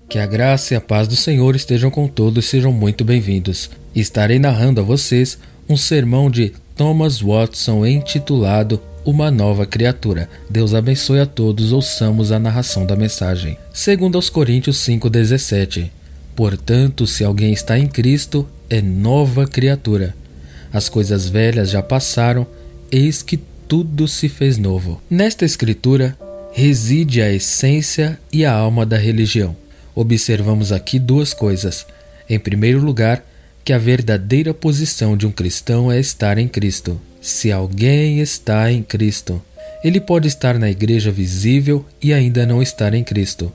Que a graça e a paz do Senhor estejam com todos e sejam muito bem-vindos. Estarei narrando a vocês um sermão de Thomas Watson intitulado Uma Nova Criatura. Deus abençoe a todos, ouçamos a narração da mensagem. Segundo aos Coríntios 5,17. Portanto, se alguém está em Cristo, é nova criatura. As coisas velhas já passaram, eis que tudo se fez novo. Nesta escritura reside a essência e a alma da religião. Observamos aqui duas coisas. Em primeiro lugar, que a verdadeira posição de um cristão é estar em Cristo. Se alguém está em Cristo, ele pode estar na igreja visível e ainda não estar em Cristo.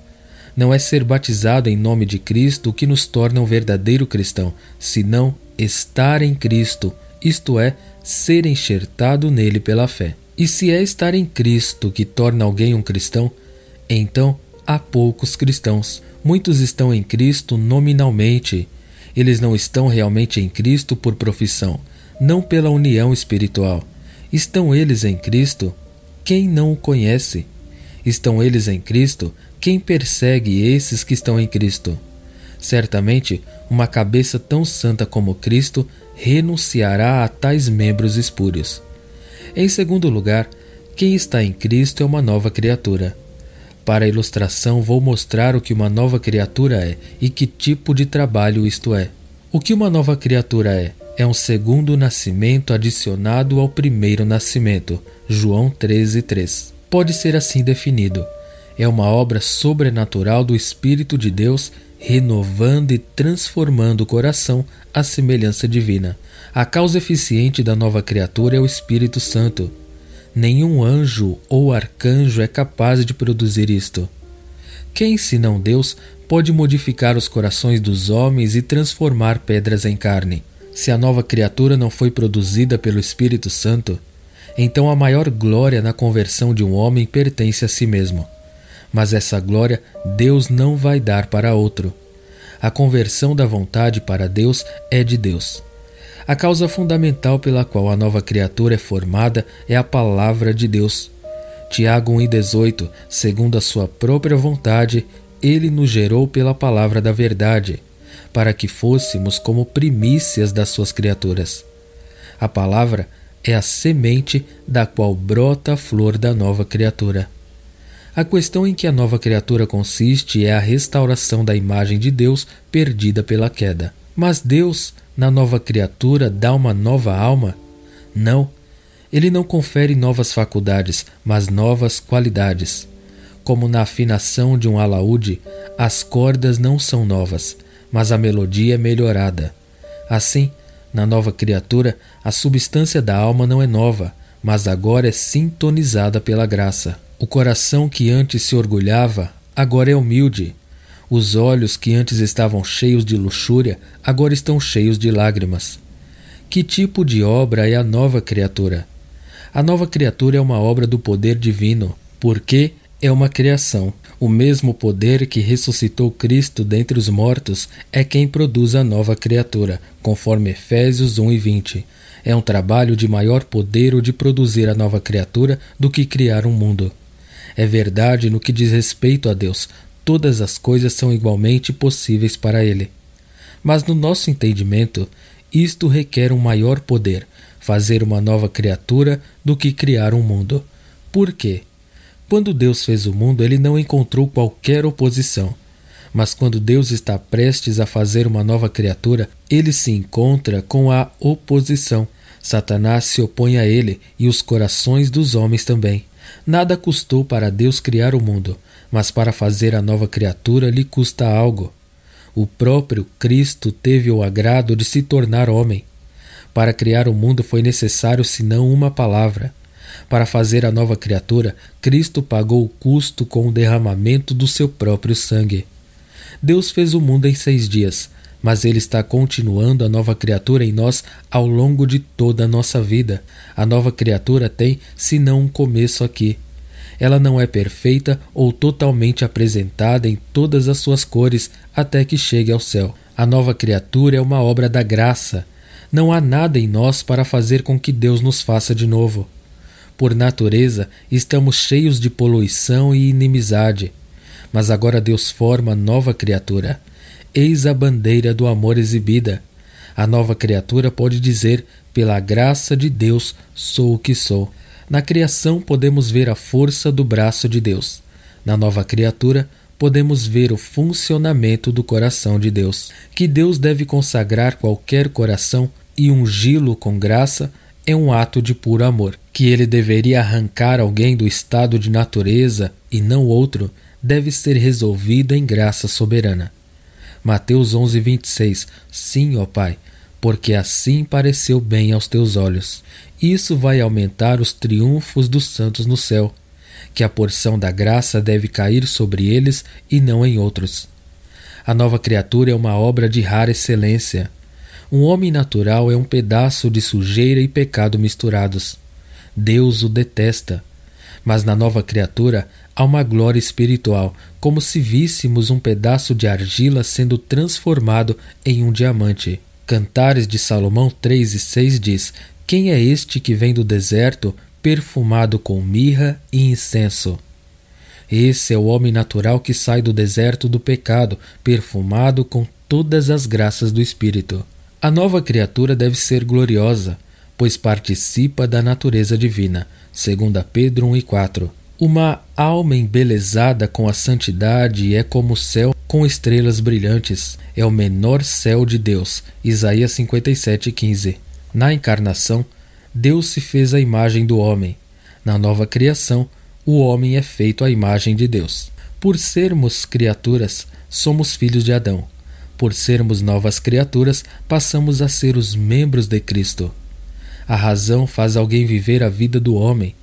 Não é ser batizado em nome de Cristo o que nos torna um verdadeiro cristão, senão estar em Cristo, isto é, ser enxertado nele pela fé. E se é estar em Cristo que torna alguém um cristão, então há poucos cristãos. Muitos estão em Cristo nominalmente. Eles não estão realmente em Cristo por profissão, não pela união espiritual. Estão eles em Cristo? Quem não o conhece? Estão eles em Cristo? Quem persegue esses que estão em Cristo? Certamente, uma cabeça tão santa como Cristo renunciará a tais membros espúrios. Em segundo lugar, quem está em Cristo é uma nova criatura. Para a ilustração, vou mostrar o que uma nova criatura é e que tipo de trabalho isto é. O que uma nova criatura é? É um segundo nascimento adicionado ao primeiro nascimento. João 13:3. Pode ser assim definido. É uma obra sobrenatural do Espírito de Deus renovando e transformando o coração à semelhança divina. A causa eficiente da nova criatura é o Espírito Santo. Nenhum anjo ou arcanjo é capaz de produzir isto. Quem, senão Deus, pode modificar os corações dos homens e transformar pedras em carne? Se a nova criatura não foi produzida pelo Espírito Santo, então a maior glória na conversão de um homem pertence a si mesmo. Mas essa glória Deus não vai dar para outro. A conversão da vontade para Deus é de Deus. A causa fundamental pela qual a nova criatura é formada é a palavra de Deus. Tiago 1,18, segundo a sua própria vontade, ele nos gerou pela palavra da verdade, para que fôssemos como primícias das suas criaturas. A palavra é a semente da qual brota a flor da nova criatura. A questão em que a nova criatura consiste é a restauração da imagem de Deus perdida pela queda. Mas Deus, na nova criatura, dá uma nova alma? Não. Ele não confere novas faculdades, mas novas qualidades. Como na afinação de um alaúde, as cordas não são novas, mas a melodia é melhorada. Assim, na nova criatura, a substância da alma não é nova, mas agora é sintonizada pela graça. O coração que antes se orgulhava, agora é humilde. Os olhos que antes estavam cheios de luxúria, agora estão cheios de lágrimas. Que tipo de obra é a nova criatura? A nova criatura é uma obra do poder divino, porque é uma criação. O mesmo poder que ressuscitou Cristo dentre os mortos é quem produz a nova criatura, conforme Efésios 1:20. É um trabalho de maior poder o de produzir a nova criatura do que criar um mundo. É verdade no que diz respeito a Deus, todas as coisas são igualmente possíveis para Ele. Mas no nosso entendimento, isto requer um maior poder, fazer uma nova criatura, do que criar um mundo. Por quê? Quando Deus fez o mundo, Ele não encontrou qualquer oposição. Mas quando Deus está prestes a fazer uma nova criatura, Ele se encontra com a oposição. Satanás se opõe a Ele e os corações dos homens também. Nada custou para Deus criar o mundo, mas para fazer a nova criatura lhe custa algo. O próprio Cristo teve o agrado de se tornar homem. Para criar o mundo foi necessário senão uma palavra. Para fazer a nova criatura, Cristo pagou o custo com o derramamento do seu próprio sangue. Deus fez o mundo em 6 dias, mas Ele está continuando a nova criatura em nós ao longo de toda a nossa vida. A nova criatura tem, senão um começo aqui. Ela não é perfeita ou totalmente apresentada em todas as suas cores até que chegue ao céu. A nova criatura é uma obra da graça. Não há nada em nós para fazer com que Deus nos faça de novo. Por natureza, estamos cheios de poluição e inimizade. mas agora Deus forma nova criatura. Eis a bandeira do amor exibida. A nova criatura pode dizer: pela graça de Deus sou o que sou. Na criação podemos ver a força do braço de Deus. Na nova criatura podemos ver o funcionamento do coração de Deus. Que Deus deve consagrar qualquer coração e ungí-lo com graça é um ato de puro amor. Que ele deveria arrancar alguém do estado de natureza e não outro, deve ser resolvido em graça soberana. Mateus 11:26. Sim, ó Pai, porque assim pareceu bem aos teus olhos. Isso vai aumentar os triunfos dos santos no céu, que a porção da graça deve cair sobre eles e não em outros. A nova criatura é uma obra de rara excelência. Um homem natural é um pedaço de sujeira e pecado misturados. Deus o detesta. Mas na nova criatura há uma glória espiritual, como se víssemos um pedaço de argila sendo transformado em um diamante. Cantares de Salomão 3:6 diz: quem é este que vem do deserto, perfumado com mirra e incenso? Esse é o homem natural que sai do deserto do pecado, perfumado com todas as graças do Espírito. A nova criatura deve ser gloriosa, pois participa da natureza divina. 2 Pedro 1:4. Uma alma embelezada com a santidade é como o céu com estrelas brilhantes. É o menor céu de Deus. Isaías 57:15. Na encarnação, Deus se fez à imagem do homem. Na nova criação, o homem é feito à imagem de Deus. Por sermos criaturas, somos filhos de Adão. Por sermos novas criaturas, passamos a ser os membros de Cristo. A razão faz alguém viver a vida do homem,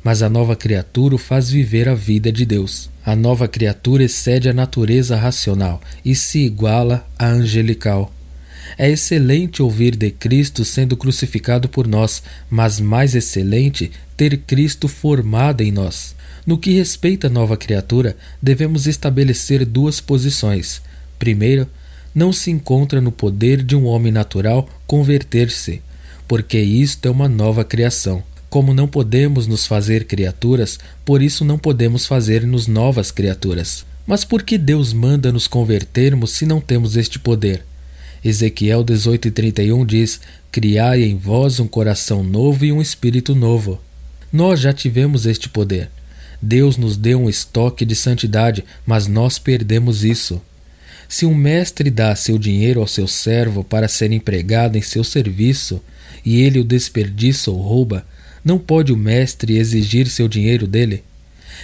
mas a nova criatura o faz viver a vida de Deus. A nova criatura excede a natureza racional e se iguala à angelical. É excelente ouvir de Cristo sendo crucificado por nós, mas mais excelente ter Cristo formado em nós. No que respeita à nova criatura, devemos estabelecer duas posições. Primeiro, não se encontra no poder de um homem natural converter-se, porque isto é uma nova criação. Como não podemos nos fazer criaturas, por isso não podemos fazer-nos novas criaturas. Mas por que Deus manda nos convertermos se não temos este poder? Ezequiel 18:31 diz: criai em vós um coração novo e um espírito novo. Nós já tivemos este poder. Deus nos deu um estoque de santidade, mas nós perdemos isso. Se um mestre dá seu dinheiro ao seu servo para ser empregado em seu serviço, e ele o desperdiça ou rouba, não pode o mestre exigir seu dinheiro dele?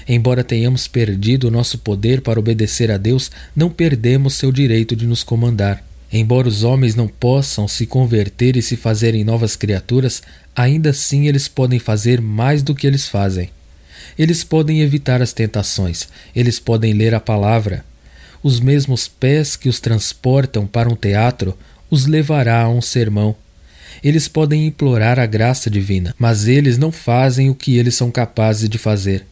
Embora tenhamos perdido o nosso poder para obedecer a Deus, não perdemos seu direito de nos comandar. Embora os homens não possam se converter e se fazerem novas criaturas, ainda assim eles podem fazer mais do que eles fazem. Eles podem evitar as tentações, eles podem ler a palavra. Os mesmos pés que os transportam para um teatro os levará a um sermão. Eles podem implorar a graça divina, mas eles não fazem o que eles são capazes de fazer.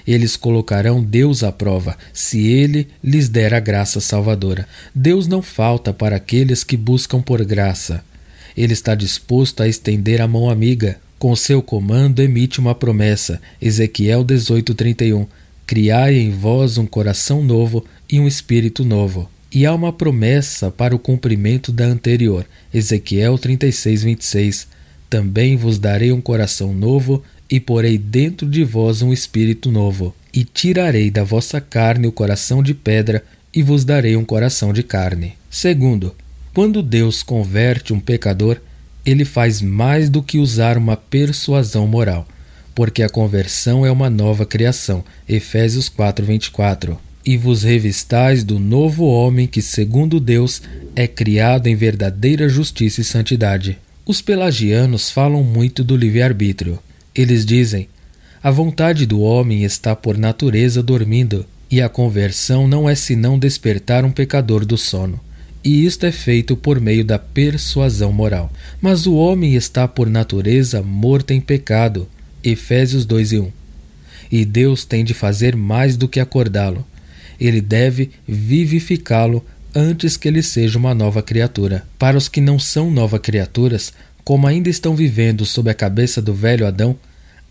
Eles colocarão Deus à prova, se Ele lhes der a graça salvadora. Deus não falta para aqueles que buscam por graça. Ele está disposto a estender a mão amiga. Com seu comando emite uma promessa. Ezequiel 18:31. Criai em vós um coração novo e um espírito novo. E há uma promessa para o cumprimento da anterior. Ezequiel 36:26. Também vos darei um coração novo e porei dentro de vós um espírito novo. E tirarei da vossa carne o coração de pedra e vos darei um coração de carne. Segundo, quando Deus converte um pecador, ele faz mais do que usar uma persuasão moral, porque a conversão é uma nova criação. Efésios 4:24. E vos revistais do novo homem que, segundo Deus, é criado em verdadeira justiça e santidade. Os pelagianos falam muito do livre-arbítrio. Eles dizem: a vontade do homem está por natureza dormindo, e a conversão não é senão despertar um pecador do sono. E isto é feito por meio da persuasão moral. Mas o homem está por natureza morto em pecado. Efésios 2:1. E Deus tem de fazer mais do que acordá-lo. Ele deve vivificá-lo antes que ele seja uma nova criatura. Para os que não são novas criaturas, como ainda estão vivendo sob a cabeça do velho Adão,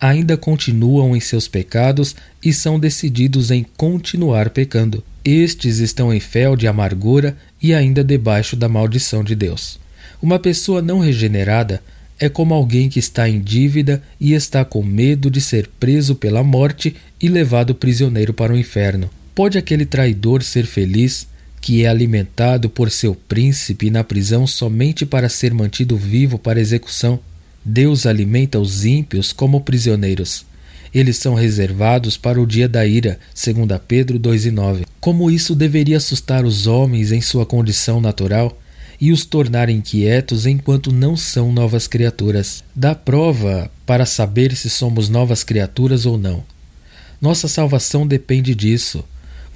ainda continuam em seus pecados e são decididos em continuar pecando. Estes estão em fel de amargura e ainda debaixo da maldição de Deus. Uma pessoa não regenerada é como alguém que está em dívida e está com medo de ser preso pela morte e levado prisioneiro para o inferno. Pode aquele traidor ser feliz, que é alimentado por seu príncipe na prisão somente para ser mantido vivo para execução? Deus alimenta os ímpios como prisioneiros. Eles são reservados para o dia da ira, 2 Pedro 2:9. Como isso deveria assustar os homens em sua condição natural e os tornar inquietos enquanto não são novas criaturas. Dá prova para saber se somos novas criaturas ou não. Nossa salvação depende disso.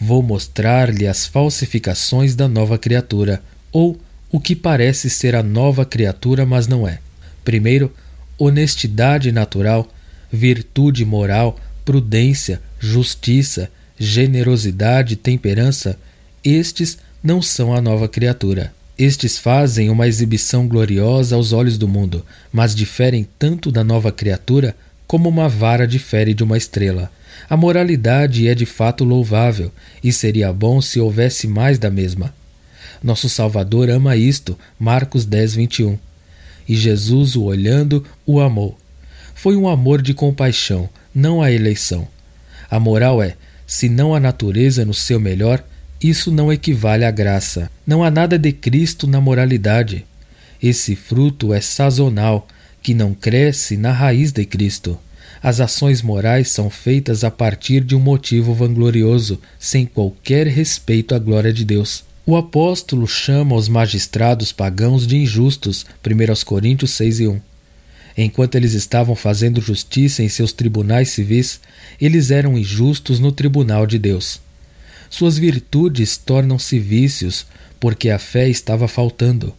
Vou mostrar-lhe as falsificações da nova criatura, ou o que parece ser a nova criatura, mas não é. Primeiro, honestidade natural, virtude moral, prudência, justiça, generosidade, temperança. Estes não são a nova criatura. Estes fazem uma exibição gloriosa aos olhos do mundo, mas diferem tanto da nova criatura como uma vara difere de uma estrela. A moralidade é de fato louvável, e seria bom se houvesse mais da mesma. Nosso Salvador ama isto, Marcos 10:21. E Jesus, o olhando, o amou. Foi um amor de compaixão, não a eleição. A moral é, se não a natureza no seu melhor, isso não equivale à graça. Não há nada de Cristo na moralidade. Esse fruto é sazonal, que não cresce na raiz de Cristo. As ações morais são feitas a partir de um motivo vanglorioso, sem qualquer respeito à glória de Deus. O apóstolo chama os magistrados pagãos de injustos, 1 Coríntios 6:1. Enquanto eles estavam fazendo justiça em seus tribunais civis, eles eram injustos no tribunal de Deus. Suas virtudes tornam-se vícios, porque a fé estava faltando,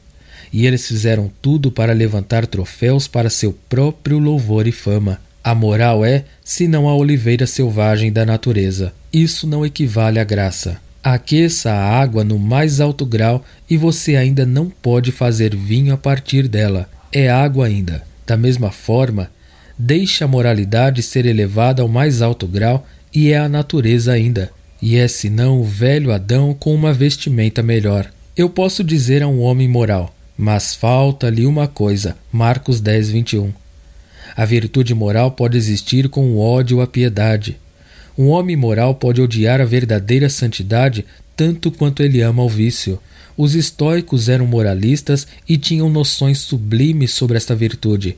e eles fizeram tudo para levantar troféus para seu próprio louvor e fama. A moral é, senão a oliveira selvagem da natureza. Isso não equivale à graça. Aqueça a água no mais alto grau e você ainda não pode fazer vinho a partir dela. É água ainda. Da mesma forma, deixe a moralidade ser elevada ao mais alto grau e é a natureza ainda. E é senão o velho Adão com uma vestimenta melhor. Eu posso dizer a um homem moral, mas falta-lhe uma coisa, Marcos 10:21. A virtude moral pode existir com o ódio à piedade. Um homem moral pode odiar a verdadeira santidade tanto quanto ele ama o vício. Os estoicos eram moralistas e tinham noções sublimes sobre esta virtude.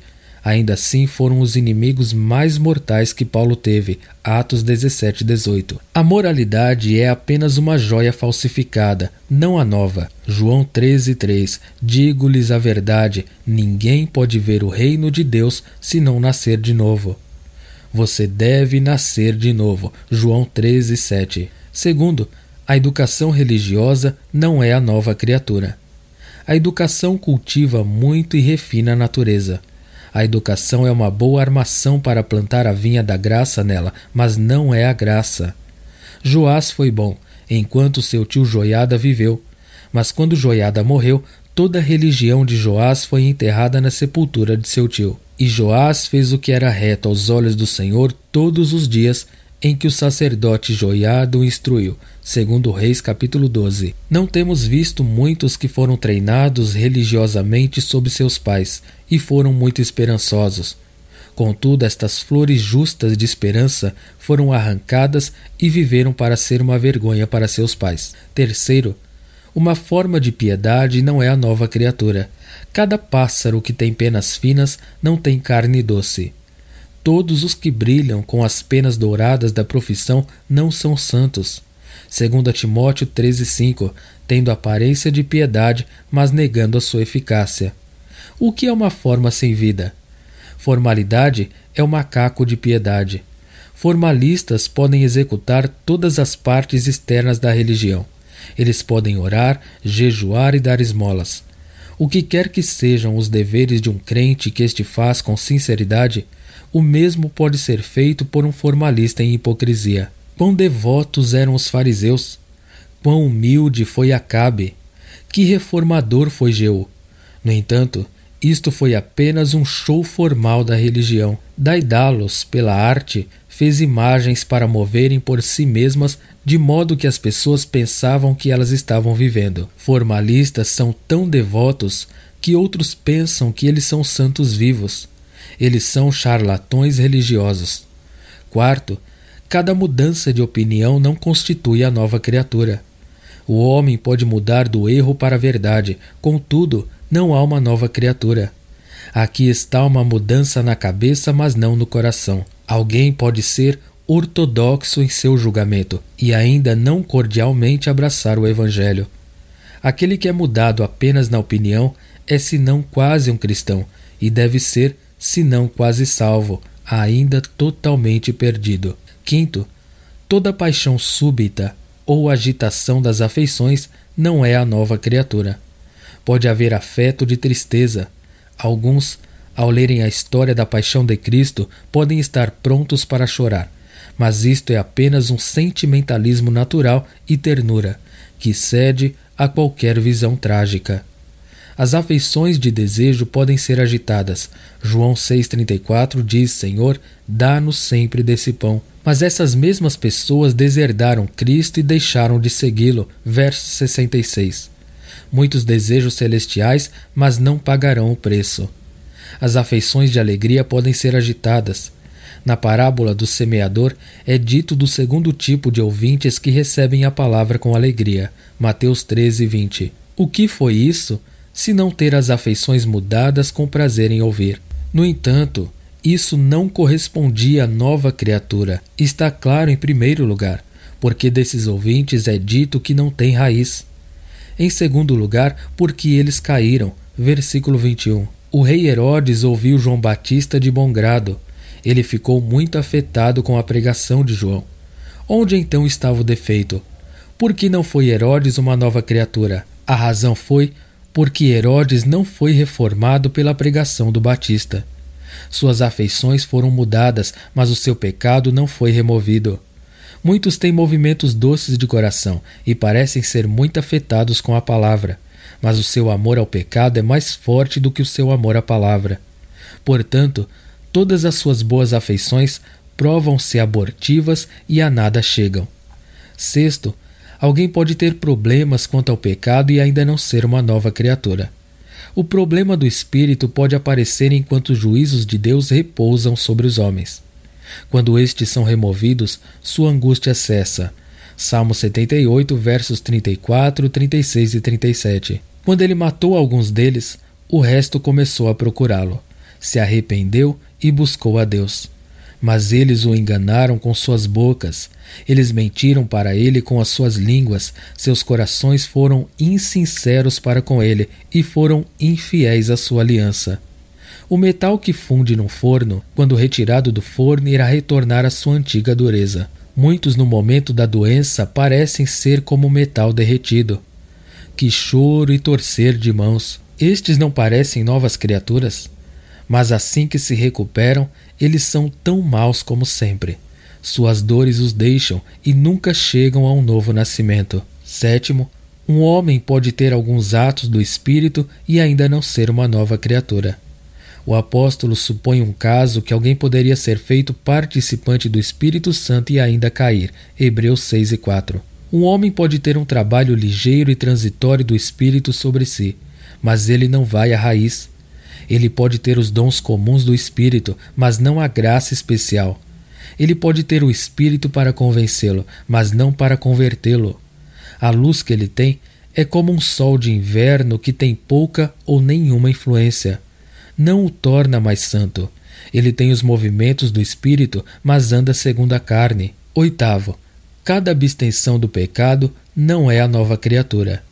Ainda assim foram os inimigos mais mortais que Paulo teve, Atos 17:18. A moralidade é apenas uma joia falsificada, não a nova. João 13:3. Digo-lhes a verdade, ninguém pode ver o reino de Deus se não nascer de novo. Você deve nascer de novo. João 13:7. Segundo, a educação religiosa não é a nova criatura. A educação cultiva muito e refina a natureza. A educação é uma boa armação para plantar a vinha da graça nela, mas não é a graça. Joás foi bom, enquanto seu tio Joiada viveu. Mas quando Joiada morreu, toda a religião de Joás foi enterrada na sepultura de seu tio. E Joás fez o que era reto aos olhos do Senhor todos os dias em que o sacerdote Joiada o instruiu. 2 Reis capítulo 12. Não temos visto muitos que foram treinados religiosamente sob seus pais e foram muito esperançosos. Contudo, estas flores justas de esperança foram arrancadas e viveram para ser uma vergonha para seus pais. Terceiro, uma forma de piedade não é a nova criatura. Cada pássaro que tem penas finas não tem carne doce. Todos os que brilham com as penas douradas da profissão não são santos. 2 Timóteo 13:5, tendo aparência de piedade, mas negando a sua eficácia. O que é uma forma sem vida? Formalidade é o macaco de piedade. Formalistas podem executar todas as partes externas da religião. Eles podem orar, jejuar e dar esmolas. O que quer que sejam os deveres de um crente que este faz com sinceridade, o mesmo pode ser feito por um formalista em hipocrisia. Quão devotos eram os fariseus! Quão humilde foi Acabe! Que reformador foi Jeú! No entanto, Isto foi apenas um show formal da religião. Daidalos, pela arte, fez imagens para moverem por si mesmas de modo que as pessoas pensavam que elas estavam vivendo. Formalistas são tão devotos que outros pensam que eles são santos vivos. Eles são charlatões religiosos. Quarto, cada mudança de opinião não constitui a nova criatura. O homem pode mudar do erro para a verdade, contudo, não há uma nova criatura. Aqui está uma mudança na cabeça, mas não no coração. Alguém pode ser ortodoxo em seu julgamento e ainda não cordialmente abraçar o Evangelho. Aquele que é mudado apenas na opinião é senão quase um cristão e deve ser, senão quase salvo, ainda totalmente perdido. Quinto, toda paixão súbita ou agitação das afeições não é a nova criatura. Pode haver afeto de tristeza. Alguns, ao lerem a história da paixão de Cristo, podem estar prontos para chorar, mas isto é apenas um sentimentalismo natural e ternura, que cede a qualquer visão trágica. As afeições de desejo podem ser agitadas. João 6,34 diz: Senhor, dá-nos sempre desse pão. Mas essas mesmas pessoas deserdaram Cristo e deixaram de segui-lo. Verso 66. Muitos desejos celestiais, mas não pagarão o preço. As afeições de alegria podem ser agitadas. Na parábola do semeador é dito do segundo tipo de ouvintes que recebem a palavra com alegria. Mateus 13:20. O que foi isso, se não ter as afeições mudadas com prazer em ouvir? No entanto, isso não correspondia à nova criatura. Está claro em primeiro lugar, porque desses ouvintes é dito que não tem raiz. Em segundo lugar, porque eles caíram. Versículo 21. O rei Herodes ouviu João Batista de bom grado. Ele ficou muito afetado com a pregação de João. Onde então estava o defeito? Por que não foi Herodes uma nova criatura? A razão foi porque Herodes não foi reformado pela pregação do Batista. Suas afeições foram mudadas, mas o seu pecado não foi removido. Muitos têm movimentos doces de coração e parecem ser muito afetados com a palavra, mas o seu amor ao pecado é mais forte do que o seu amor à palavra. Portanto, todas as suas boas afeições provam-se abortivas e a nada chegam. Sexto, alguém pode ter problemas quanto ao pecado e ainda não ser uma nova criatura. O problema do espírito pode aparecer enquanto os juízos de Deus repousam sobre os homens. Quando estes são removidos, sua angústia cessa. Salmo 78, versos 34, 36 e 37. Quando ele matou alguns deles, o resto começou a procurá-lo. Se arrependeu e buscou a Deus. Mas eles o enganaram com suas bocas. Eles mentiram para ele com as suas línguas. Seus corações foram insinceros para com ele e foram infiéis à sua aliança. O metal que funde num forno, quando retirado do forno, irá retornar à sua antiga dureza. Muitos, no momento da doença, parecem ser como metal derretido. Que choro e torcer de mãos! Estes não parecem novas criaturas? Mas assim que se recuperam, eles são tão maus como sempre. Suas dores os deixam e nunca chegam a um novo nascimento. Sétimo, um homem pode ter alguns atos do Espírito e ainda não ser uma nova criatura. O apóstolo supõe um caso que alguém poderia ser feito participante do Espírito Santo e ainda cair. Hebreus 6:4. Um homem pode ter um trabalho ligeiro e transitório do Espírito sobre si, mas ele não vai à raiz. Ele pode ter os dons comuns do Espírito, mas não a graça especial. Ele pode ter o Espírito para convencê-lo, mas não para convertê-lo. A luz que ele tem é como um sol de inverno que tem pouca ou nenhuma influência. Não o torna mais santo. Ele tem os movimentos do Espírito, mas anda segundo a carne. Oitavo, cada abstenção do pecado não é a nova criatura.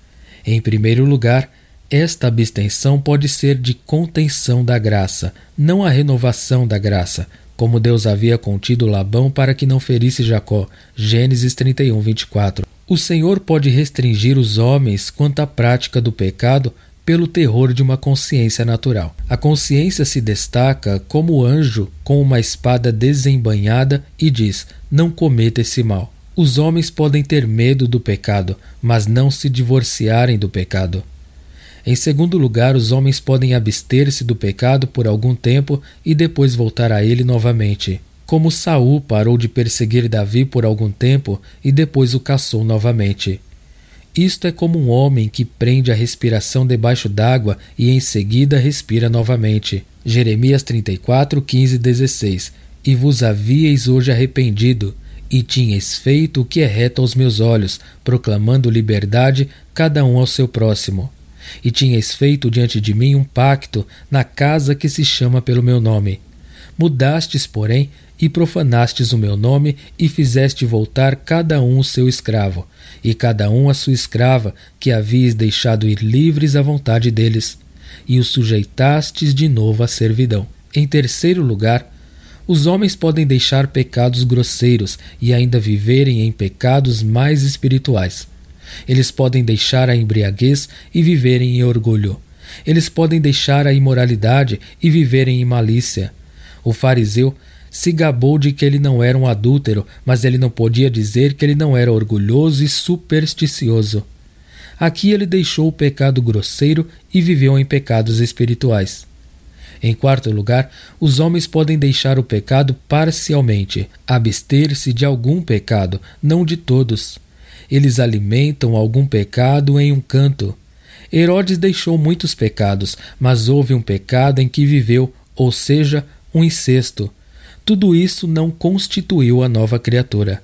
Em primeiro lugar, esta abstenção pode ser de contenção da graça, não a renovação da graça, como Deus havia contido Labão para que não ferisse Jacó. Gênesis 31:24. O Senhor pode restringir os homens quanto à prática do pecado pelo terror de uma consciência natural. A consciência se destaca como anjo com uma espada desembainhada e diz: não cometa esse mal. Os homens podem ter medo do pecado, mas não se divorciarem do pecado. Em segundo lugar, os homens podem abster-se do pecado por algum tempo e depois voltar a ele novamente. Como Saul parou de perseguir Davi por algum tempo e depois o caçou novamente. Isto é como um homem que prende a respiração debaixo d'água e em seguida respira novamente. Jeremias 34, 15 e 16. E vos havíeis hoje arrependido, e tinhais feito o que é reto aos meus olhos, proclamando liberdade, cada um ao seu próximo. E tinhais feito diante de mim um pacto na casa que se chama pelo meu nome. Mudastes, porém, e profanastes o meu nome, e fizeste voltar cada um o seu escravo, e cada um a sua escrava, que havíeis deixado ir livres à vontade deles, e os sujeitastes de novo à servidão. Em terceiro lugar, os homens podem deixar pecados grosseiros e ainda viverem em pecados mais espirituais. Eles podem deixar a embriaguez e viverem em orgulho. Eles podem deixar a imoralidade e viverem em malícia. O fariseu se gabou de que ele não era um adúltero, mas ele não podia dizer que ele não era orgulhoso e supersticioso. Aqui ele deixou o pecado grosseiro e viveu em pecados espirituais. Em quarto lugar, os homens podem deixar o pecado parcialmente, abster-se de algum pecado, não de todos. Eles alimentam algum pecado em um canto. Herodes deixou muitos pecados, mas houve um pecado em que viveu, ou seja, um incesto. Tudo isso não constituiu a nova criatura.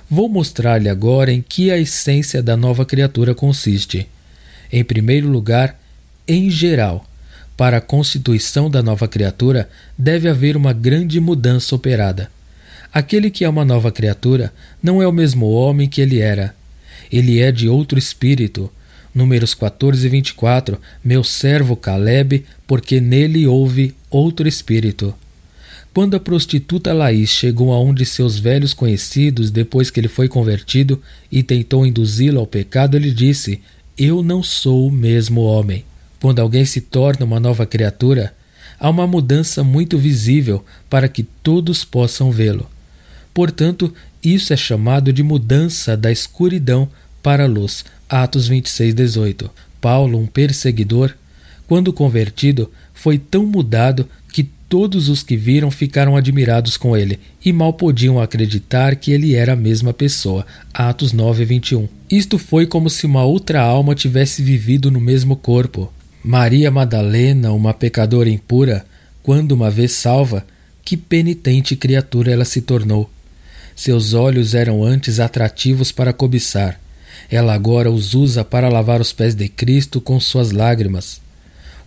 Vou mostrar-lhe agora em que a essência da nova criatura consiste. Em primeiro lugar, em geral, para a constituição da nova criatura, deve haver uma grande mudança operada. Aquele que é uma nova criatura não é o mesmo homem que ele era. Ele é de outro espírito. Números 14 e 24, meu servo Caleb, porque nele houve outro espírito. Quando a prostituta Laís chegou a um de seus velhos conhecidos depois que ele foi convertido e tentou induzi-lo ao pecado, ele disse: eu não sou o mesmo homem. Quando alguém se torna uma nova criatura, há uma mudança muito visível para que todos possam vê-lo. Portanto, isso é chamado de mudança da escuridão para a luz. Atos 26, 18. Paulo, um perseguidor, quando convertido, foi tão mudado que todos os que viram ficaram admirados com ele e mal podiam acreditar que ele era a mesma pessoa. Atos 9, 21. Isto foi como se uma outra alma tivesse vivido no mesmo corpo. Maria Madalena, uma pecadora impura, quando uma vez salva, que penitente criatura ela se tornou. Seus olhos eram antes atrativos para cobiçar. Ela agora os usa para lavar os pés de Cristo com suas lágrimas.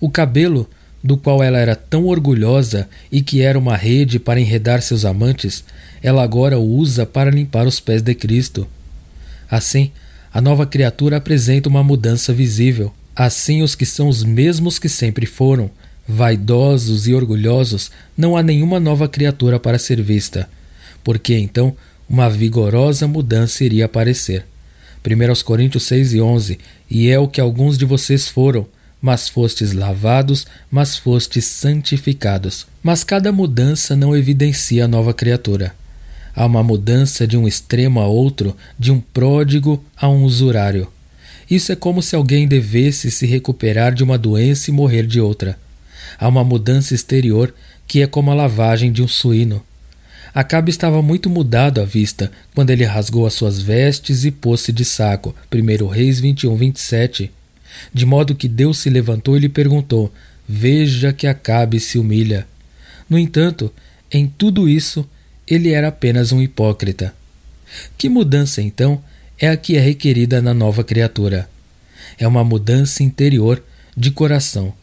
O cabelo, do qual ela era tão orgulhosa e que era uma rede para enredar seus amantes, ela agora o usa para limpar os pés de Cristo. Assim, a nova criatura apresenta uma mudança visível. Assim, os que são os mesmos que sempre foram, vaidosos e orgulhosos, não há nenhuma nova criatura para ser vista, porque então uma vigorosa mudança iria aparecer. 1 Coríntios 6 e 11, e é o que alguns de vocês foram, mas fostes lavados, mas fostes santificados. Mas cada mudança não evidencia a nova criatura. Há uma mudança de um extremo a outro, de um pródigo a um usurário. Isso é como se alguém devesse se recuperar de uma doença e morrer de outra. Há uma mudança exterior que é como a lavagem de um suíno. Acabe estava muito mudado à vista quando ele rasgou as suas vestes e pôs-se de saco. 1 Reis 21, 27. De modo que Deus se levantou e lhe perguntou: veja que Acabe se humilha. No entanto, em tudo isso, ele era apenas um hipócrita. Que mudança, então, é a que é requerida na nova criatura? É uma mudança interior, de coração.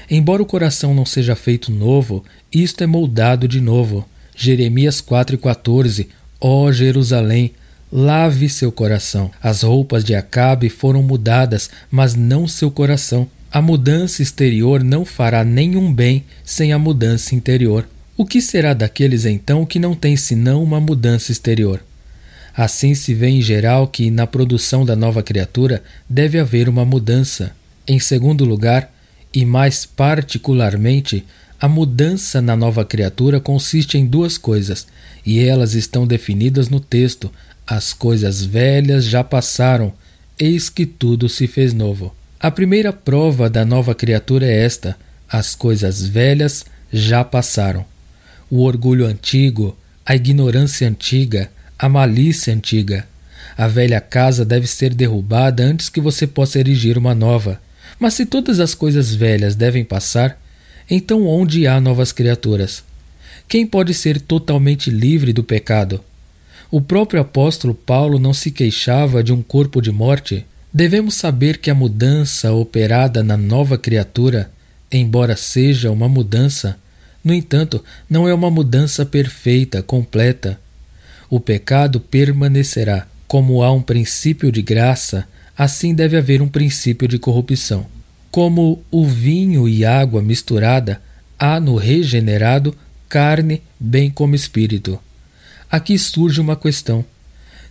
Embora o coração não seja feito novo, isto é moldado de novo. Jeremias 4,14. Ó Jerusalém, lave seu coração. As roupas de Acabe foram mudadas, mas não seu coração. A mudança exterior não fará nenhum bem sem a mudança interior. O que será daqueles então que não têm senão uma mudança exterior? Assim se vê em geral que na produção da nova criatura deve haver uma mudança. Em segundo lugar, e mais particularmente, a mudança na nova criatura consiste em duas coisas, e elas estão definidas no texto: as coisas velhas já passaram, eis que tudo se fez novo. A primeira prova da nova criatura é esta: as coisas velhas já passaram. O orgulho antigo, a ignorância antiga, a malícia antiga. A velha casa deve ser derrubada antes que você possa erigir uma nova. Mas se todas as coisas velhas devem passar, então onde há novas criaturas? Quem pode ser totalmente livre do pecado? O próprio apóstolo Paulo não se queixava de um corpo de morte? Devemos saber que a mudança operada na nova criatura, embora seja uma mudança, no entanto, não é uma mudança perfeita, completa. O pecado permanecerá. Como há um princípio de graça, assim deve haver um princípio de corrupção. Como o vinho e água misturada, há no regenerado carne bem como espírito. Aqui surge uma questão.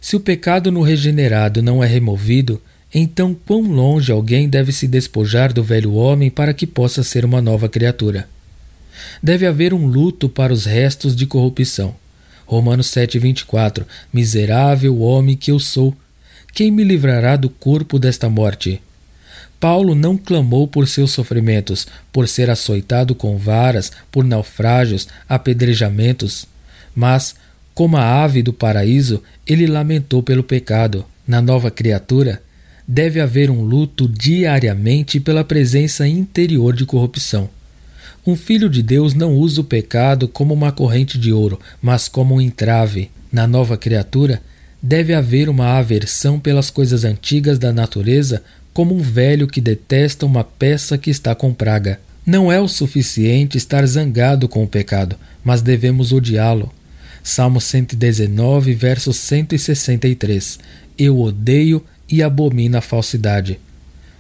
Se o pecado no regenerado não é removido, então quão longe alguém deve se despojar do velho homem para que possa ser uma nova criatura? Deve haver um luto para os restos de corrupção. Romanos 7,24. Miserável homem que eu sou, quem me livrará do corpo desta morte? Paulo não clamou por seus sofrimentos, por ser açoitado com varas, por naufrágios, apedrejamentos, mas, como a ave do paraíso, ele lamentou pelo pecado. Na nova criatura, deve haver um luto diariamente pela presença interior de corrupção. Um filho de Deus não usa o pecado como uma corrente de ouro, mas como um entrave. Na nova criatura, deve haver uma aversão pelas coisas antigas da natureza, como um velho que detesta uma peça que está com praga. Não é o suficiente estar zangado com o pecado, mas devemos odiá-lo. Salmo 119, verso 163. Eu odeio e abomina a falsidade.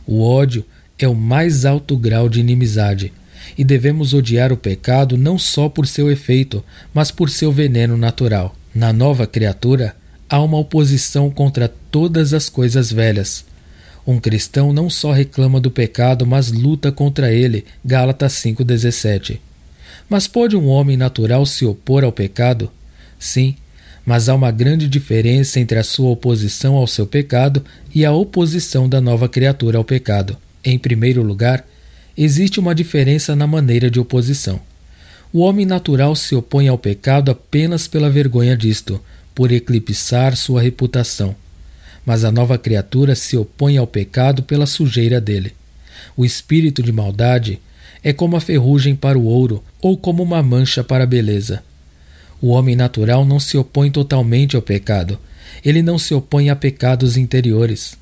O ódio é o mais alto grau de inimizade, e devemos odiar o pecado não só por seu efeito, mas por seu veneno natural. Na nova criatura, há uma oposição contra todas as coisas velhas. Um cristão não só reclama do pecado, mas luta contra ele. Gálatas 5,17. Mas pode um homem natural se opor ao pecado? Sim, mas há uma grande diferença entre a sua oposição ao seu pecado e a oposição da nova criatura ao pecado. Em primeiro lugar, existe uma diferença na maneira de oposição. O homem natural se opõe ao pecado apenas pela vergonha disto, por eclipsar sua reputação. Mas a nova criatura se opõe ao pecado pela sujeira dele. O espírito de maldade é como a ferrugem para o ouro ou como uma mancha para a beleza. O homem natural não se opõe totalmente ao pecado. Ele não se opõe a pecados interiores.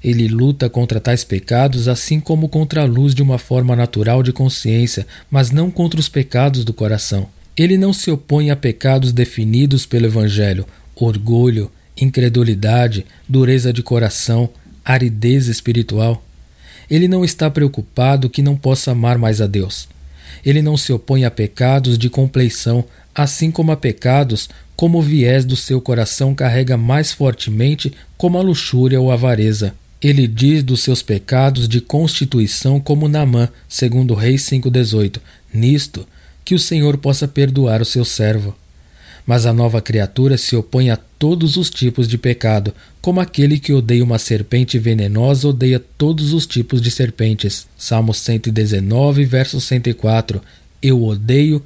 Ele luta contra tais pecados assim como contra a luz de uma forma natural de consciência, mas não contra os pecados do coração. Ele não se opõe a pecados definidos pelo Evangelho: orgulho, incredulidade, dureza de coração, aridez espiritual. Ele não está preocupado que não possa amar mais a Deus. Ele não se opõe a pecados de compleição, assim como a pecados como o viés do seu coração carrega mais fortemente, como a luxúria ou a avareza. Ele diz dos seus pecados de constituição como Naamã, segundo Reis 5,18, nisto que o Senhor possa perdoar o seu servo. Mas a nova criatura se opõe a todos os tipos de pecado, como aquele que odeia uma serpente venenosa odeia todos os tipos de serpentes. Salmo 119, verso 104. Eu odeio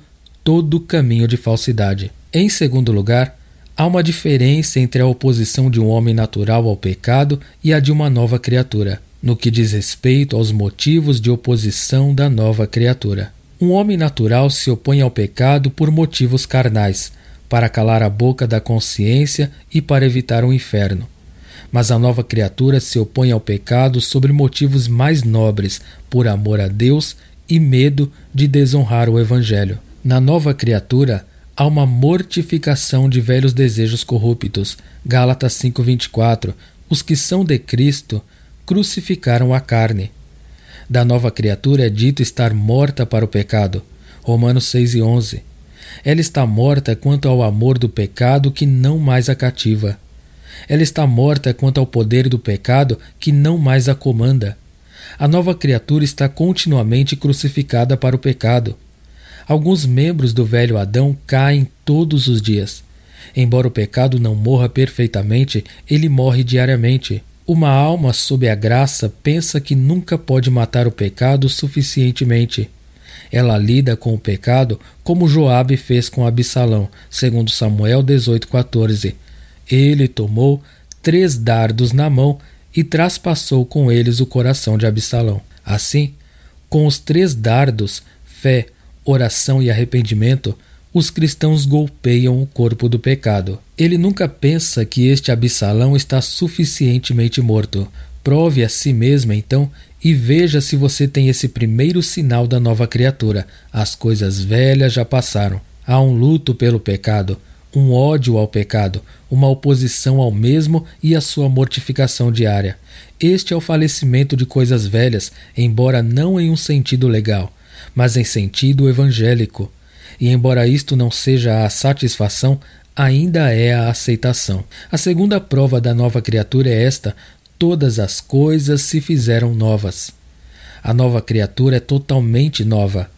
todo caminho de falsidade. Em segundo lugar, há uma diferença entre a oposição de um homem natural ao pecado e a de uma nova criatura, no que diz respeito aos motivos de oposição da nova criatura. Um homem natural se opõe ao pecado por motivos carnais, para calar a boca da consciência e para evitar o inferno. Mas a nova criatura se opõe ao pecado sobre motivos mais nobres, por amor a Deus e medo de desonrar o Evangelho. Na nova criatura, há uma mortificação de velhos desejos corruptos. Gálatas 5,24. Os que são de Cristo crucificaram a carne. Da nova criatura é dito estar morta para o pecado. Romanos 6,11. Ela está morta quanto ao amor do pecado que não mais a cativa. Ela está morta quanto ao poder do pecado que não mais a comanda. A nova criatura está continuamente crucificada para o pecado. Alguns membros do velho Adão caem todos os dias. Embora o pecado não morra perfeitamente, ele morre diariamente. Uma alma sob a graça pensa que nunca pode matar o pecado suficientemente. Ela lida com o pecado como Joabe fez com Absalão, segundo Samuel 18,14. Ele tomou 3 dardos na mão e traspassou com eles o coração de Absalão. Assim, com os 3 dardos, fé, oração e arrependimento, os cristãos golpeiam o corpo do pecado. Ele nunca pensa que este Absalão está suficientemente morto. Prove a si mesmo, então, e veja se você tem esse primeiro sinal da nova criatura. As coisas velhas já passaram. Há um luto pelo pecado, um ódio ao pecado, uma oposição ao mesmo e a sua mortificação diária. Este é o falecimento de coisas velhas, embora não em um sentido legal, mas em sentido evangélico. E embora isto não seja a satisfação, ainda é a aceitação. A segunda prova da nova criatura é esta: todas as coisas se fizeram novas. A nova criatura é totalmente nova.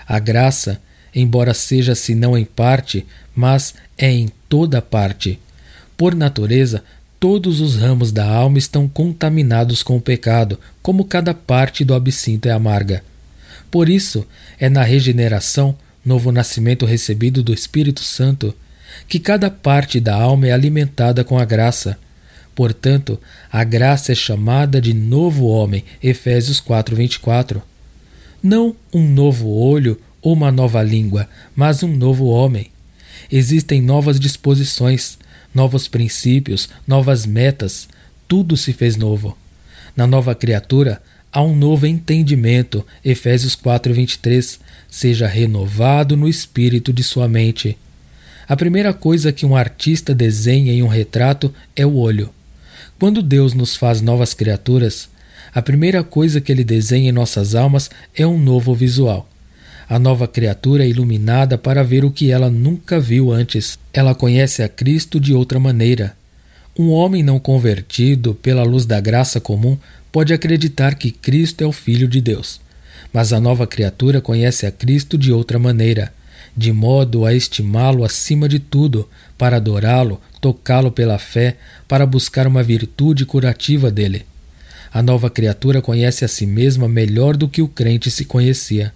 A graça, embora seja se não em parte, mas é em toda parte. Por natureza, todos os ramos da alma estão contaminados com o pecado, como cada parte do absinto é amarga. Por isso, é na regeneração, novo nascimento recebido do Espírito Santo, que cada parte da alma é alimentada com a graça. Portanto, a graça é chamada de novo homem, Efésios 4:24. Não um novo olho ou uma nova língua, mas um novo homem. Existem novas disposições, novos princípios, novas metas, tudo se fez novo. Na nova criatura, há um novo entendimento, Efésios 4:23, seja renovado no espírito de sua mente. A primeira coisa que um artista desenha em um retrato é o olho. Quando Deus nos faz novas criaturas, a primeira coisa que Ele desenha em nossas almas é um novo visual. A nova criatura é iluminada para ver o que ela nunca viu antes. Ela conhece a Cristo de outra maneira. Um homem não convertido pela luz da graça comum pode acreditar que Cristo é o Filho de Deus. Mas a nova criatura conhece a Cristo de outra maneira, de modo a estimá-lo acima de tudo, para adorá-lo, tocá-lo pela fé, para buscar uma virtude curativa dele. A nova criatura conhece a si mesma melhor do que o crente se conhecia.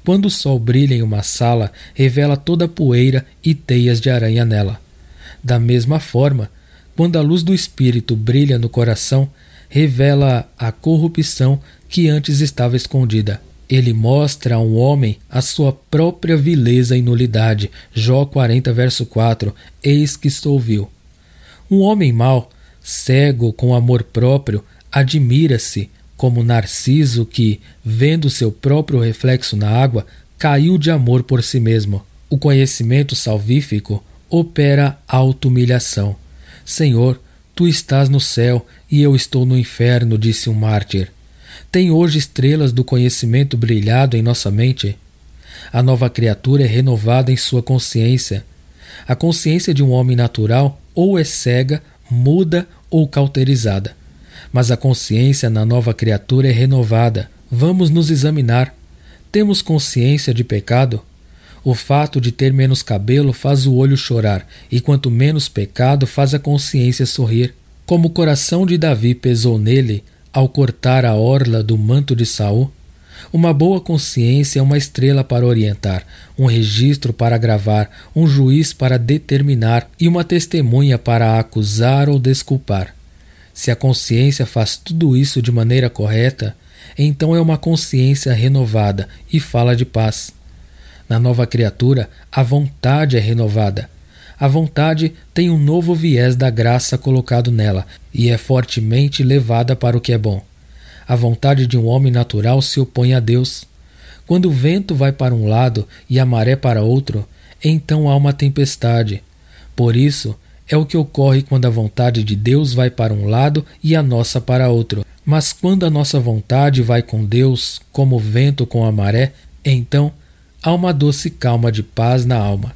Quando o sol brilha em uma sala, revela toda a poeira e teias de aranha nela. Da mesma forma, quando a luz do Espírito brilha no coração, revela a corrupção que antes estava escondida. Ele mostra a um homem a sua própria vileza e nulidade. Jó 40, verso 4. Eis que estou vil. Um homem mau, cego com amor próprio, admira-se como Narciso que, vendo seu próprio reflexo na água, caiu de amor por si mesmo. O conhecimento salvífico opera auto-humilhação. Senhor, tu estás no céu e eu estou no inferno, disse um mártir. Tem hoje estrelas do conhecimento brilhado em nossa mente? A nova criatura é renovada em sua consciência. A consciência de um homem natural ou é cega, muda ou cauterizada. Mas a consciência na nova criatura é renovada. Vamos nos examinar. Temos consciência de pecado? O fato de ter menos cabelo faz o olho chorar, e quanto menos pecado faz a consciência sorrir. Como o coração de Davi pesou nele ao cortar a orla do manto de Saul, uma boa consciência é uma estrela para orientar, um registro para gravar, um juiz para determinar e uma testemunha para acusar ou desculpar. Se a consciência faz tudo isso de maneira correta, então é uma consciência renovada e fala de paz. Na nova criatura, a vontade é renovada. A vontade tem um novo viés da graça colocado nela e é fortemente levada para o que é bom. A vontade de um homem natural se opõe a Deus. Quando o vento vai para um lado e a maré para outro, então há uma tempestade. Por isso, é o que ocorre quando a vontade de Deus vai para um lado e a nossa para outro. Mas quando a nossa vontade vai com Deus, como o vento com a maré, então há uma doce calma de paz na alma.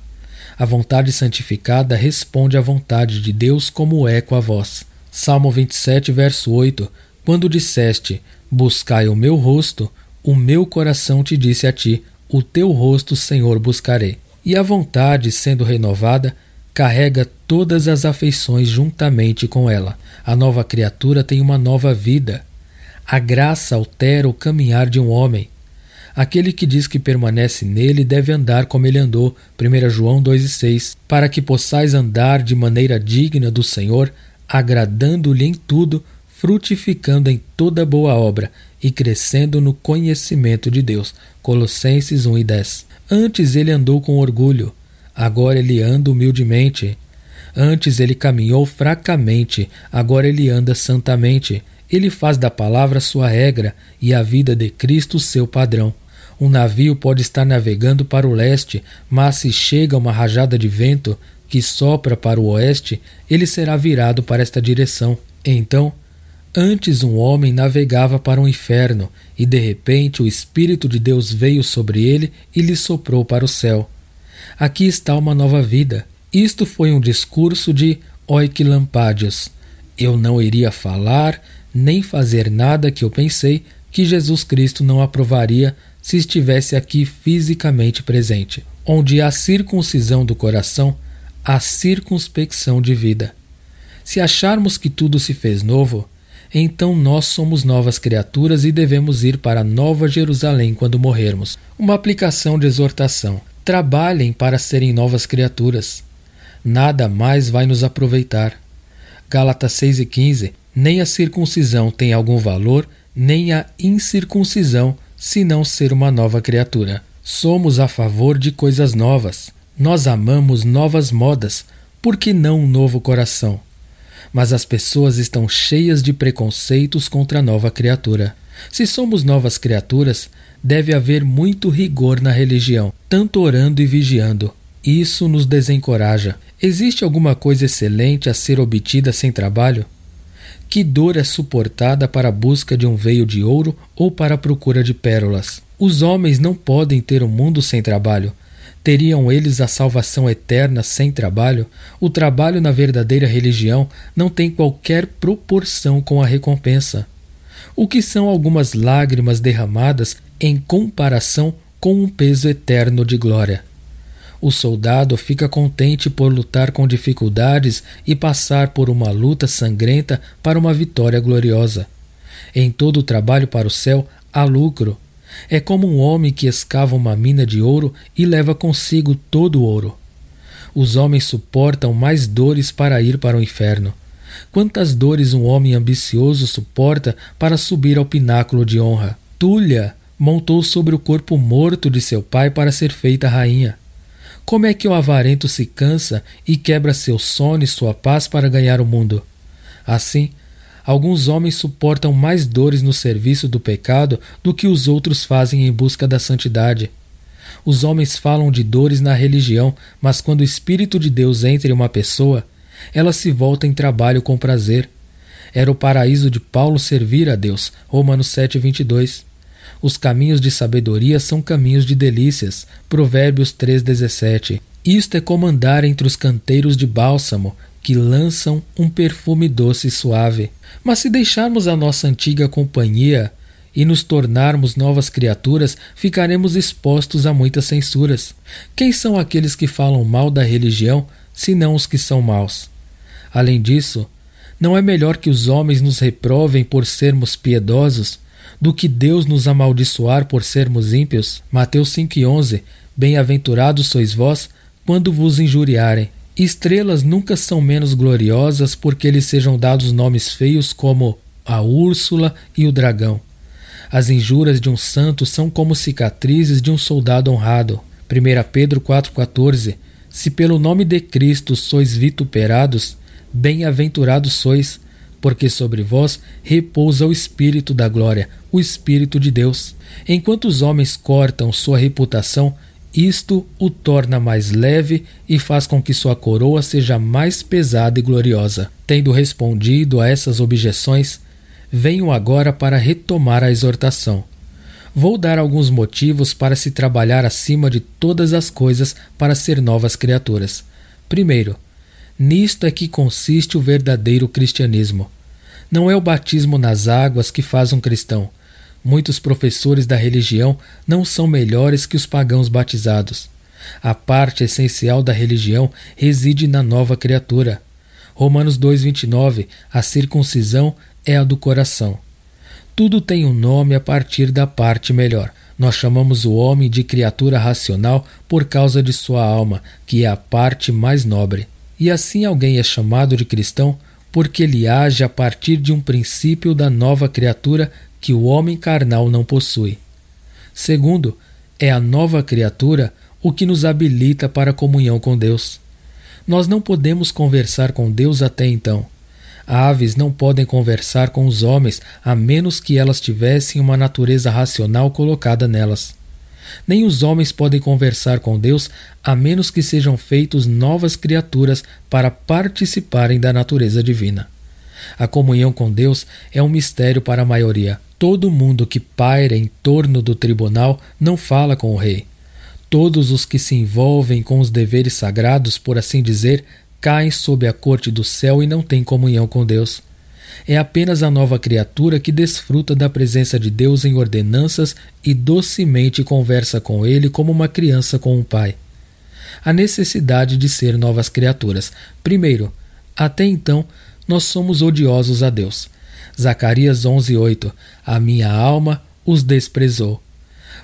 A vontade santificada responde à vontade de Deus como eco à voz. Salmo 27, verso 8. Quando disseste, buscai o meu rosto, o meu coração te disse a ti, o teu rosto, Senhor, buscarei. E a vontade, sendo renovada, carrega todas as afeições juntamente com ela. A nova criatura tem uma nova vida. A graça altera o caminhar de um homem. Aquele que diz que permanece nele deve andar como ele andou, 1 João 2,6, para que possais andar de maneira digna do Senhor, agradando-lhe em tudo, frutificando em toda boa obra e crescendo no conhecimento de Deus. Colossenses 1:10. Antes ele andou com orgulho, agora ele anda humildemente. Antes ele caminhou fracamente, agora ele anda santamente. Ele faz da palavra sua regra e a vida de Cristo seu padrão. Um navio pode estar navegando para o leste, mas se chega uma rajada de vento que sopra para o oeste, ele será virado para esta direção. Então, antes um homem navegava para o inferno, e de repente o Espírito de Deus veio sobre ele e lhe soprou para o céu. Aqui está uma nova vida. Isto foi um discurso de Oikilampadios. Eu não iria falar nem fazer nada que eu pensei que Jesus Cristo não aprovaria se estivesse aqui fisicamente presente. Onde há circuncisão do coração, há circunspecção de vida. Se acharmos que tudo se fez novo, então nós somos novas criaturas e devemos ir para a Nova Jerusalém quando morrermos. Uma aplicação de exortação. Trabalhem para serem novas criaturas. Nada mais vai nos aproveitar. Gálatas 6:15. Nem a circuncisão tem algum valor, nem a incircuncisão, senão ser uma nova criatura. Somos a favor de coisas novas. Nós amamos novas modas, por que não um novo coração? Mas as pessoas estão cheias de preconceitos contra a nova criatura. Se somos novas criaturas, deve haver muito rigor na religião, tanto orando e vigiando. Isso nos desencoraja. Existe alguma coisa excelente a ser obtida sem trabalho? Que dor é suportada para a busca de um veio de ouro ou para a procura de pérolas? Os homens não podem ter um mundo sem trabalho. Teriam eles a salvação eterna sem trabalho? O trabalho na verdadeira religião não tem qualquer proporção com a recompensa. O que são algumas lágrimas derramadas em comparação com um peso eterno de glória? O soldado fica contente por lutar com dificuldades e passar por uma luta sangrenta para uma vitória gloriosa. Em todo o trabalho para o céu há lucro. É como um homem que escava uma mina de ouro e leva consigo todo o ouro. Os homens suportam mais dores para ir para o inferno. Quantas dores um homem ambicioso suporta para subir ao pináculo de honra? Túlia montou sobre o corpo morto de seu pai para ser feita rainha. Como é que o avarento se cansa e quebra seu sono e sua paz para ganhar o mundo? Assim, alguns homens suportam mais dores no serviço do pecado do que os outros fazem em busca da santidade. Os homens falam de dores na religião, mas quando o Espírito de Deus entra em uma pessoa, ela se volta em trabalho com prazer. Era o paraíso de Paulo servir a Deus, Romanos 7:22. Os caminhos de sabedoria são caminhos de delícias, Provérbios 3:17. Isto é como andar entre os canteiros de bálsamo, que lançam um perfume doce e suave. Mas se deixarmos a nossa antiga companhia e nos tornarmos novas criaturas, ficaremos expostos a muitas censuras. Quem são aqueles que falam mal da religião, senão os que são maus? Além disso, não é melhor que os homens nos reprovem por sermos piedosos do que Deus nos amaldiçoar por sermos ímpios? Mateus 5:11. Bem-aventurados sois vós quando vos injuriarem. Estrelas nunca são menos gloriosas porque lhes sejam dados nomes feios como a Úrsula e o dragão. As injúrias de um santo são como cicatrizes de um soldado honrado. 1 Pedro 4,14. Se pelo nome de Cristo sois vituperados, bem-aventurados sois, porque sobre vós repousa o Espírito da glória, o Espírito de Deus. Enquanto os homens cortam sua reputação, isto o torna mais leve e faz com que sua coroa seja mais pesada e gloriosa. Tendo respondido a essas objeções, venho agora para retomar a exortação. Vou dar alguns motivos para se trabalhar acima de todas as coisas para ser novas criaturas. Primeiro, nisto é que consiste o verdadeiro cristianismo. Não é o batismo nas águas que faz um cristão. Muitos professores da religião não são melhores que os pagãos batizados. A parte essencial da religião reside na nova criatura. Romanos 2,29, a circuncisão é a do coração. Tudo tem um nome a partir da parte melhor. Nós chamamos o homem de criatura racional por causa de sua alma, que é a parte mais nobre. E assim alguém é chamado de cristão porque ele age a partir de um princípio da nova criatura que o homem carnal não possui. Segundo, é a nova criatura o que nos habilita para a comunhão com Deus. Nós não podemos conversar com Deus até então. Aves não podem conversar com os homens a menos que elas tivessem uma natureza racional colocada nelas. Nem os homens podem conversar com Deus a menos que sejam feitos novas criaturas para participarem da natureza divina. A comunhão com Deus é um mistério para a maioria. Todo mundo que paira em torno do tribunal não fala com o rei. Todos os que se envolvem com os deveres sagrados, por assim dizer, caem sob a corte do céu e não têm comunhão com Deus. É apenas a nova criatura que desfruta da presença de Deus em ordenanças e docemente conversa com Ele como uma criança com um pai. A necessidade de ser novas criaturas. Primeiro, até então, nós somos odiosos a Deus. Zacarias 11:8, a minha alma os desprezou.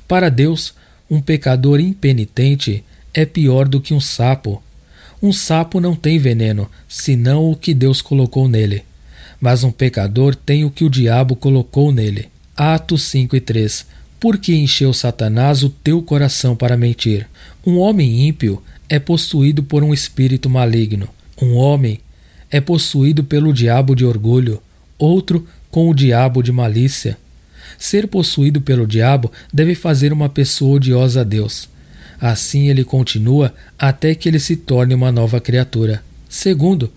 Para Deus, um pecador impenitente é pior do que um sapo. Um sapo não tem veneno, senão o que Deus colocou nele. Mas um pecador tem o que o diabo colocou nele. Atos 5:3. Por que encheu Satanás o teu coração para mentir? Um homem ímpio é possuído por um espírito maligno. Um homem é possuído pelo diabo de orgulho, outro com o diabo de malícia. Ser possuído pelo diabo deve fazer uma pessoa odiosa a Deus. Assim ele continua até que ele se torne uma nova criatura. Segundo,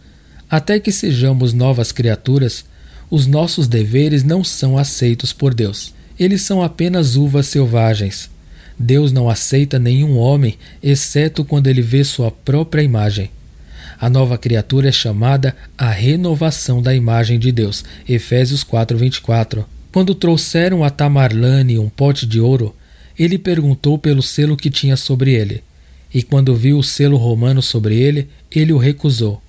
até que sejamos novas criaturas, os nossos deveres não são aceitos por Deus. Eles são apenas uvas selvagens. Deus não aceita nenhum homem, exceto quando ele vê sua própria imagem. A nova criatura é chamada a renovação da imagem de Deus. Efésios 4:24. Quando trouxeram a Tamarlane um pote de ouro, ele perguntou pelo selo que tinha sobre ele, e quando viu o selo romano sobre ele, ele o recusou.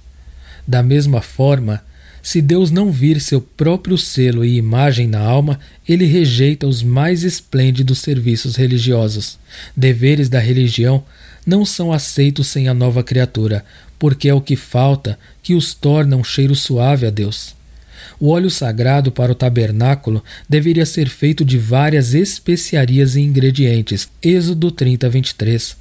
Da mesma forma, se Deus não vir seu próprio selo e imagem na alma, ele rejeita os mais esplêndidos serviços religiosos. Deveres da religião não são aceitos sem a nova criatura, porque é o que falta que os torna um cheiro suave a Deus. O óleo sagrado para o tabernáculo deveria ser feito de várias especiarias e ingredientes. Êxodo 30:23.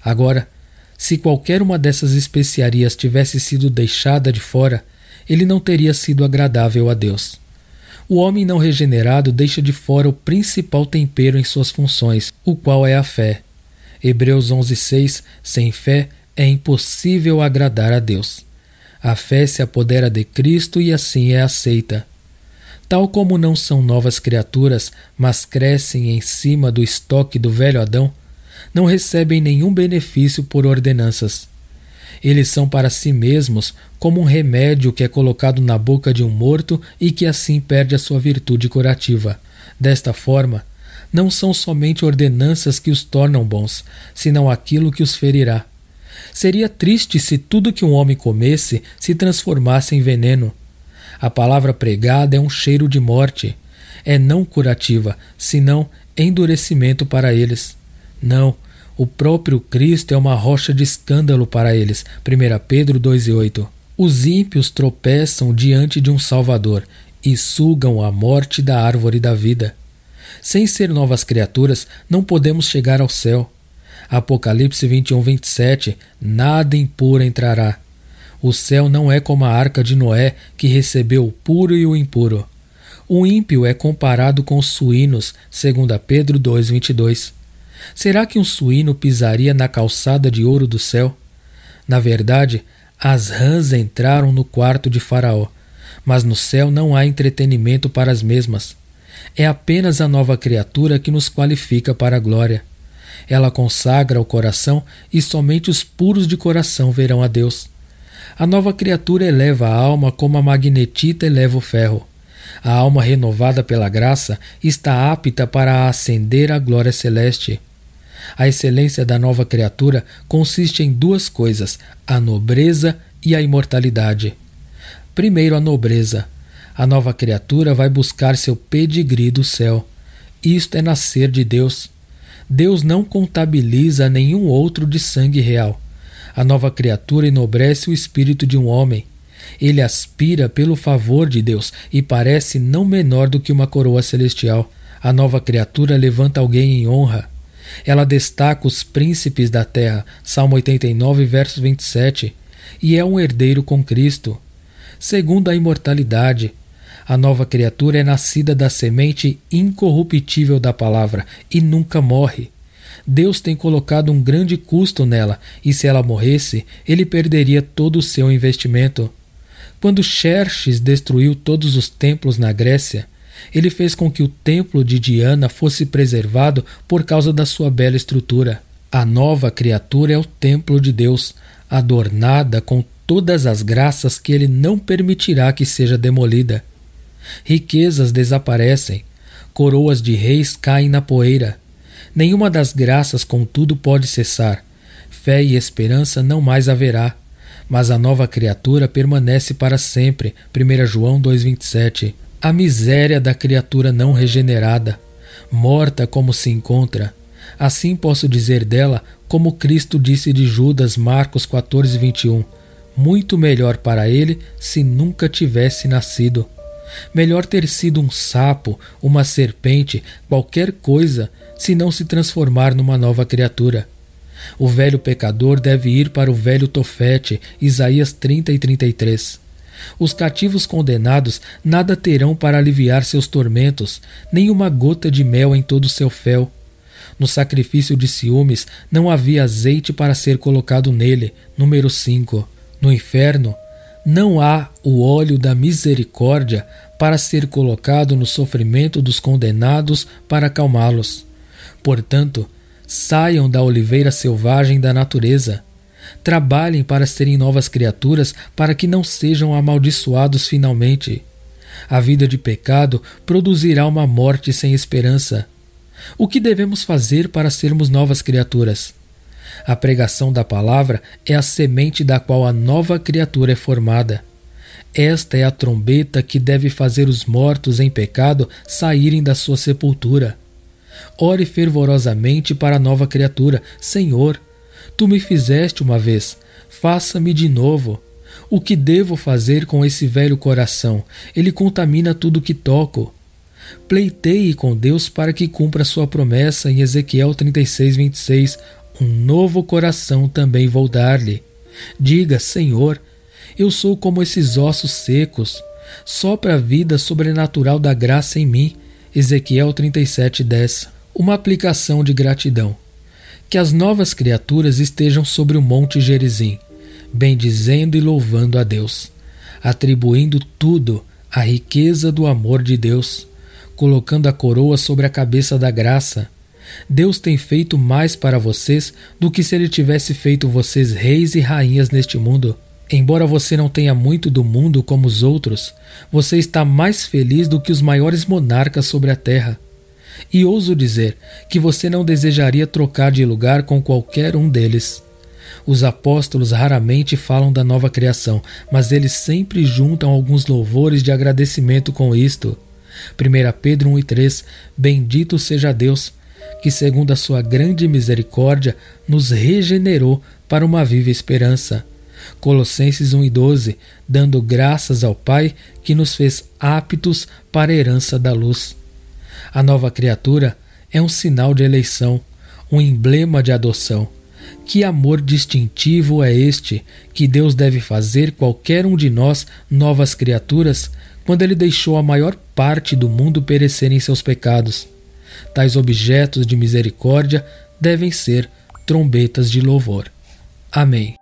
Agora, se qualquer uma dessas especiarias tivesse sido deixada de fora, ele não teria sido agradável a Deus. O homem não regenerado deixa de fora o principal tempero em suas funções, o qual é a fé. Hebreus 11:6. Sem fé é impossível agradar a Deus. A fé se apodera de Cristo e assim é aceita. Tal como não são novas criaturas, mas crescem em cima do estoque do velho Adão, não recebem nenhum benefício por ordenanças. Eles são para si mesmos como um remédio que é colocado na boca de um morto e que assim perde a sua virtude curativa. Desta forma, não são somente ordenanças que os tornam bons, senão aquilo que os ferirá. Seria triste se tudo que um homem comesse se transformasse em veneno. A palavra pregada é um cheiro de morte. É não curativa, senão endurecimento para eles. Não, o próprio Cristo é uma rocha de escândalo para eles. 1 Pedro 2:8. Os ímpios tropeçam diante de um Salvador e sugam a morte da árvore da vida. Sem ser novas criaturas, não podemos chegar ao céu. Apocalipse 21:27, nada impuro entrará. O céu não é como a arca de Noé, que recebeu o puro e o impuro. O ímpio é comparado com os suínos, 2 Pedro 2:22. Será que um suíno pisaria na calçada de ouro do céu? Na verdade, as rãs entraram no quarto de Faraó, mas no céu não há entretenimento para as mesmas. É apenas a nova criatura que nos qualifica para a glória. Ela consagra o coração e somente os puros de coração verão a Deus. A nova criatura eleva a alma como a magnetita eleva o ferro. A alma renovada pela graça está apta para ascender à glória celeste. A excelência da nova criatura consiste em duas coisas: a nobreza e a imortalidade. Primeiro, a nobreza. A nova criatura vai buscar seu pedigree do céu. Isto é nascer de Deus. Deus não contabiliza nenhum outro de sangue real. A nova criatura enobrece o espírito de um homem. Ele aspira pelo favor de Deus e parece não menor do que uma coroa celestial. A nova criatura levanta alguém em honra. Ela destaca os príncipes da terra, Salmo 89, verso 27, e é um herdeiro com Cristo. Segundo, a imortalidade. A nova criatura é nascida da semente incorruptível da palavra e nunca morre. Deus tem colocado um grande custo nela, e se ela morresse, ele perderia todo o seu investimento. Quando Xerxes destruiu todos os templos na Grécia, ele fez com que o templo de Diana fosse preservado por causa da sua bela estrutura. A nova criatura é o templo de Deus, adornada com todas as graças que ele não permitirá que seja demolida. Riquezas desaparecem, coroas de reis caem na poeira. Nenhuma das graças, contudo, pode cessar. Fé e esperança não mais haverá, mas a nova criatura permanece para sempre. 1 João 2,27. A miséria da criatura não regenerada, morta como se encontra. Assim posso dizer dela, como Cristo disse de Judas, Marcos 14,21. Muito melhor para ele se nunca tivesse nascido. Melhor ter sido um sapo, uma serpente, qualquer coisa, se não se transformar numa nova criatura. O velho pecador deve ir para o velho Tofete, Isaías 30 e 33. Os cativos condenados nada terão para aliviar seus tormentos, nem uma gota de mel em todo o seu fel. No sacrifício de ciúmes não havia azeite para ser colocado nele, número 5. No inferno, não há o óleo da misericórdia para ser colocado no sofrimento dos condenados para acalmá-los. Portanto, saiam da oliveira selvagem da natureza. Trabalhem para serem novas criaturas, para que não sejam amaldiçoados finalmente. A vida de pecado produzirá uma morte sem esperança. O que devemos fazer para sermos novas criaturas? A pregação da palavra é a semente da qual a nova criatura é formada. Esta é a trombeta que deve fazer os mortos em pecado saírem da sua sepultura. Ore fervorosamente para a nova criatura. Senhor, tu me fizeste uma vez, faça-me de novo. O que devo fazer com esse velho coração? Ele contamina tudo que toco. Pleiteie com Deus para que cumpra sua promessa em Ezequiel 36:26. Um novo coração também vou dar-lhe. Diga, Senhor, eu sou como esses ossos secos. Sopra a vida sobrenatural da graça em mim. Ezequiel 37:10. Uma aplicação de gratidão. Que as novas criaturas estejam sobre o monte Gerizim, bendizendo e louvando a Deus, atribuindo tudo à riqueza do amor de Deus, colocando a coroa sobre a cabeça da graça. Deus tem feito mais para vocês do que se Ele tivesse feito vocês reis e rainhas neste mundo. Embora você não tenha muito do mundo como os outros, você está mais feliz do que os maiores monarcas sobre a terra. E ouso dizer que você não desejaria trocar de lugar com qualquer um deles. Os apóstolos raramente falam da nova criação, mas eles sempre juntam alguns louvores de agradecimento com isto. 1 Pedro 1:3. Bendito seja Deus, que segundo a sua grande misericórdia nos regenerou para uma viva esperança. Colossenses 1:12. Dando graças ao Pai que nos fez aptos para a herança da luz. A nova criatura é um sinal de eleição, um emblema de adoção. Que amor distintivo é este que Deus deve fazer qualquer um de nós novas criaturas quando Ele deixou a maior parte do mundo perecer em seus pecados. Tais objetos de misericórdia devem ser trombetas de louvor. Amém.